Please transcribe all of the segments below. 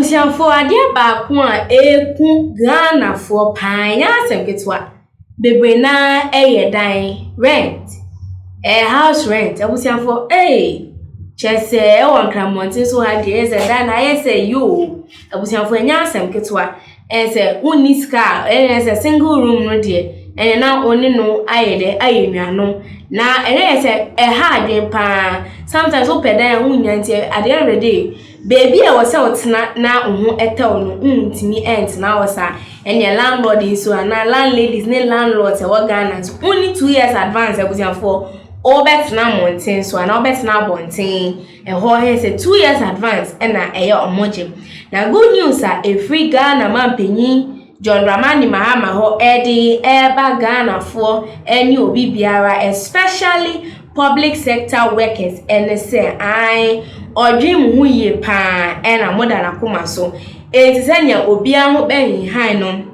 Abusianfo ade baako a eku Ghana for pan asem ketwa bebre na dan rent house rent abusianfo chese e won kramontin so ha de eze dan na yese yo abusianfo enya asem ketwa eze uniska eze single room no de na oni no ayede ayenuano na ese ha adwen pa sometimes o pedan hunyanti at the end of the day baby I was out na etel no ntimi na wasa enya landlord so na landladies ne landlords e wo Ghana only 2 years advance abusianfo o bet na mountain so na o bet na bonten e ho he say 2 years advance na eye omoje na good news a free Ghana man panyin John Dramani Mahama ho edi eba Ghana for any obi biara especially public sector workers and say I odwim hu ye pa na moda na koma so etisanya obi aho ben han no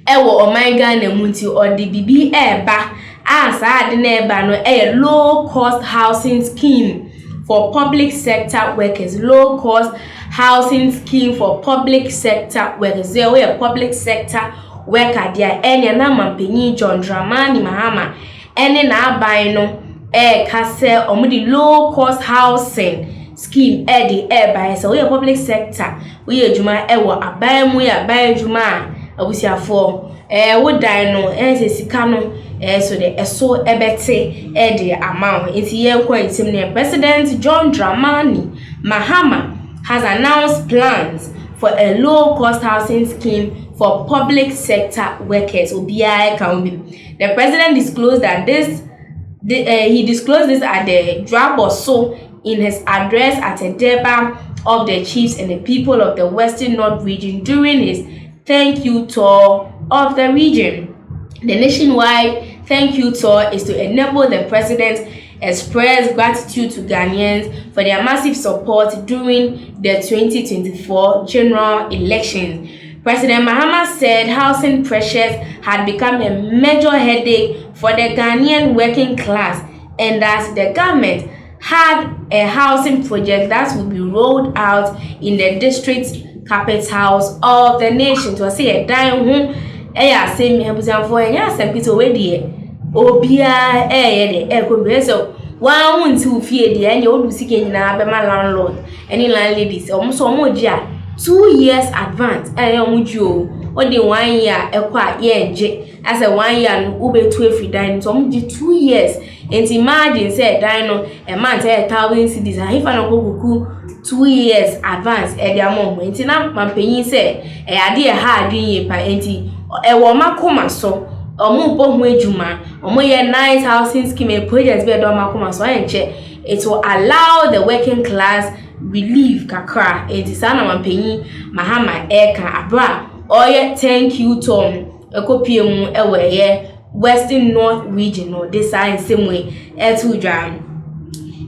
ewo oman Ghana munti odi bibi eba asa ade na eba no low cost housing scheme for public sector workers low cost housing scheme for public sector workers there we public sector worker there enya na mampanyi John Dramani Mahama ene na aban no kase omudi low cost housing scheme the by so we public sector we adwuma wo aban mu ya aban adwuma abusiafo wo dan no se sika no so the eso ebete the amount enti yenkwa itim ne President John Dramani Mahama has announced plans for a low cost housing scheme for public sector workers obiai can be. The president disclosed that he disclosed this at the Draboso in his address at a deba of the chiefs and the people of the Western North region during his thank you tour of the region. The nationwide thank you tour is to enable the president express gratitude to Ghanaians for their massive support during the 2024 general elections. President Mahama said housing pressures had become a major headache for the Ghanaian working class and that the government had a housing project that would be rolled out in the district capitals of the nation. To say a dime who say me for a we obia so one won to fear the any old seeking na be my landlord any landladies almost 2 years advance omujo o de 1 year ekwa ye as a 1 year no ube to every dan so omuji 2 years and imagine say dan no a month 1,000 cedis if I no go 2 years advance e dia mo enti na mampanyin say e ade e ha adwen ye pa enti e wo makoma so omo bo hu ejuma omo ye nice housing scheme project be do makoma so enche it will allow the working class relief kakra enti sana mampanyin Mahama eka abra oye thank you Tom ekopie mu ewe ye Western North region no this side same way etu dwan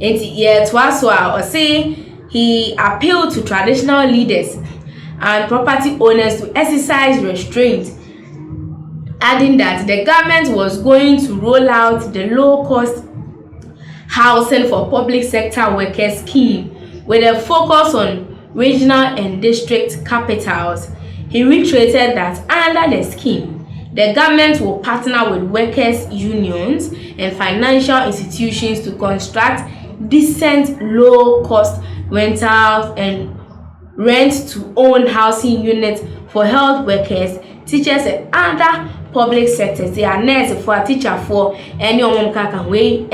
enti ye twaso a o say he appealed to traditional leaders and property owners to exercise restraint, adding that the government was going to roll out the low-cost housing for public sector workers scheme with a focus on regional and district capitals. He reiterated that under the scheme, the government will partner with workers' unions and financial institutions to construct decent low-cost rentals and rent-to-own housing units for health workers, teachers, and other public sectors. They are nurses for a teacher for any way.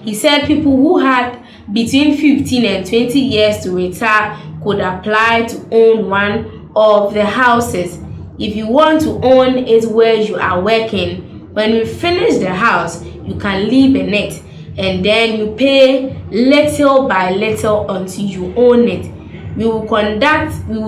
He said people who had between 15 and 20 years to retire could apply to own one of the houses. If you want to own it where you are working, when you finish the house, you can live in it, and then you pay little by little until you own it. We will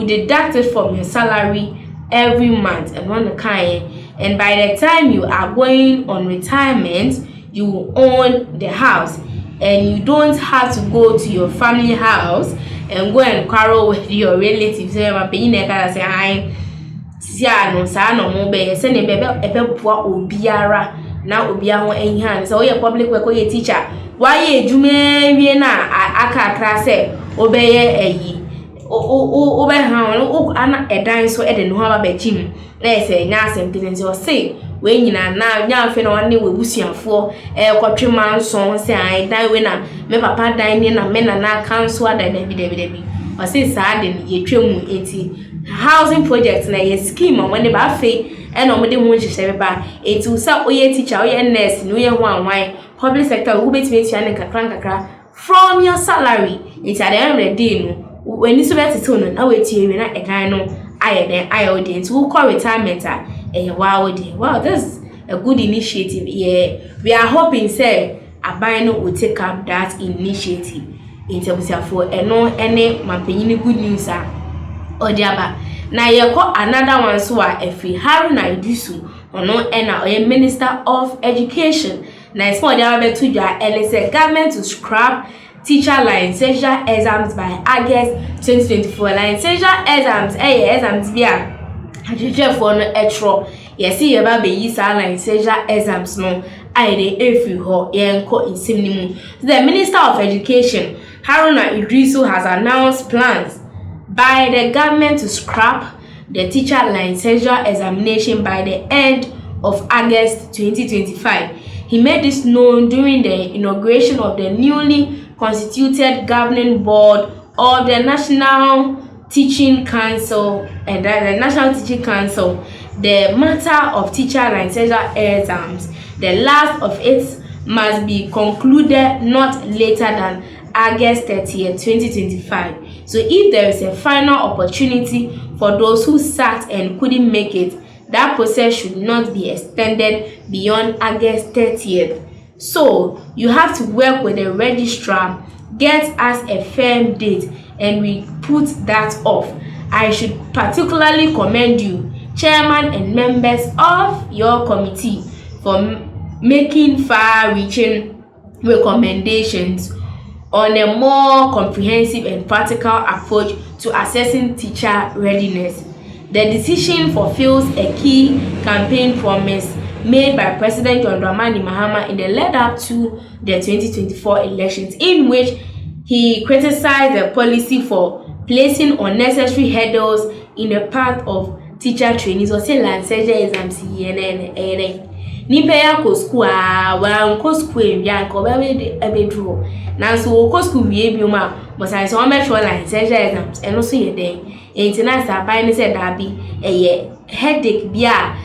deduct it from your salary every month and one kind, and by the time you are going on retirement, you will own the house, and you don't have to go to your family house and go and quarrel with your relatives. Say my paying say I no sa no mo be se ne be poa obiara na obia ho enhan so we public work we teacher why edwuma wie na aka kra se obeye eyi o be ha o ana edan so e de no ha ba jim na say nya asem kete o say we nyina na nya afi na wane we busuafo kwatwe manson say an dan we na me papa dan ni na me na council ada da bi o say sa de ye twemu enti housing project na ye scheme on when ba fe e na omde ho nhihye ba enti usa oye teacher oye nurse no ye ho anwan public sector who betime tia ne kakra from your salary enti at the end of the day no when you submit to no na we tie we na edan no aye audience who call retirement wow this is a good initiative. Yeah, we are hoping say Abino will take up that initiative in terms of for any mampanyini good news or the other. Now you call another one so if we have na idisu or no a minister of education. Now it's for the other to your government to scrap teacher licensure exams by August 2024. Licensure exams exams via for no etro. Yes, see about be licensure exams no I dey every ho yenko insimnimu. The Minister of Education Haruna Idrisu has announced plans by the government to scrap the teacher licensure examination by the end of August 2025. He made this known during the inauguration of the newly constituted governing board of the National Teaching Council and the National Teaching Council. The matter of teacher licensure exams, the last of it must be concluded not later than August 30th, 2025. So if there is a final opportunity for those who sat and couldn't make it, that process should not be extended beyond August 30th. So you have to work with the registrar, get us a firm date, and we put that off. I should particularly commend you, Chairman and members of your committee, for making far-reaching recommendations on a more comprehensive and practical approach to assessing teacher readiness. The decision fulfills a key campaign promise made by President John Dramani Mahama in the lead-up to the 2024 elections, in which he criticized the policy for placing unnecessary hurdles in the path of teacher trainees or say licensure exams nipa ya ko school wa ko school ya ko ba we ebedro na so ko school wie bi ma mo sai so me tro licensure exams eno so ye den international by ni say da bi headache bia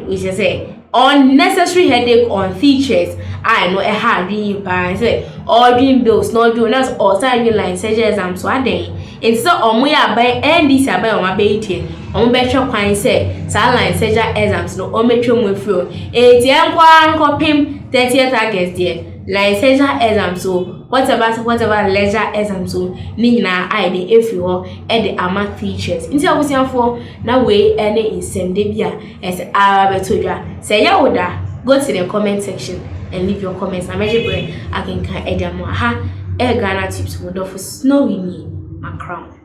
we say unnecessary headache on teachers I know a hard reading by say all dream bills no do that's all time licensure exams so aden it's so omo ya by NDC by o ma be itin omo be twa kwan say sa licensure exams no o metwa mu afro eti enkwa nkopim 30th August there licensure exams so whatever leisure exams so ni nyina I dey efi ho e dey ama teachers nti abusianfo na we any insem de bia as abetodwa say ya woda go to the comment section and leave your comments. I measure brain I can Ghanatube so for snowy me my crown.